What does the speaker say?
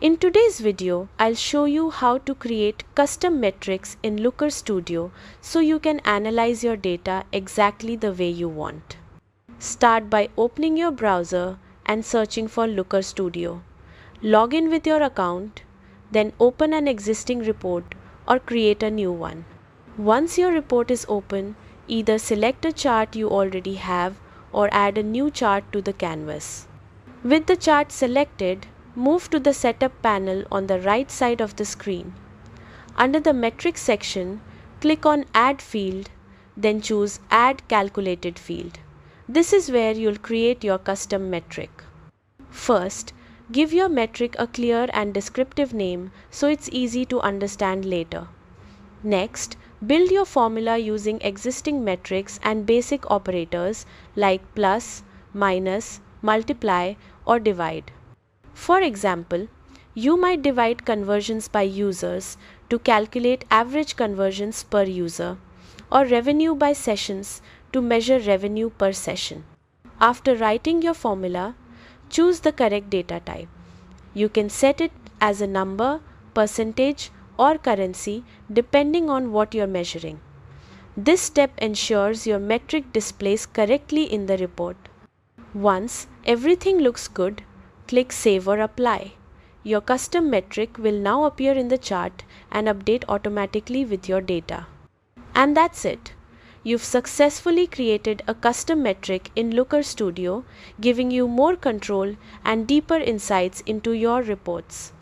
In today's video, I'll show you how to create custom metrics in Looker Studio so you can analyze your data exactly the way you want. Start by opening your browser and searching for Looker Studio. Log in with your account, then open an existing report or create a new one. Once your report is open, either select a chart you already have or add a new chart to the canvas. With the chart selected, move to the Setup panel on the right side of the screen. Under the Metrics section, click on Add Field, then choose Add Calculated Field. This is where you'll create your custom metric. First, give your metric a clear and descriptive name so it's easy to understand later. Next, build your formula using existing metrics and basic operators like plus, minus, multiply, or divide. For example, you might divide conversions by users to calculate average conversions per user, or revenue by sessions to measure revenue per session. After writing your formula, choose the correct data type. You can set it as a number, percentage, or currency depending on what you're measuring. This step ensures your metric displays correctly in the report. Once everything looks good, click Save or Apply. Your custom metric will now appear in the chart and update automatically with your data. And that's it. You've successfully created a custom metric in Looker Studio, giving you more control and deeper insights into your reports.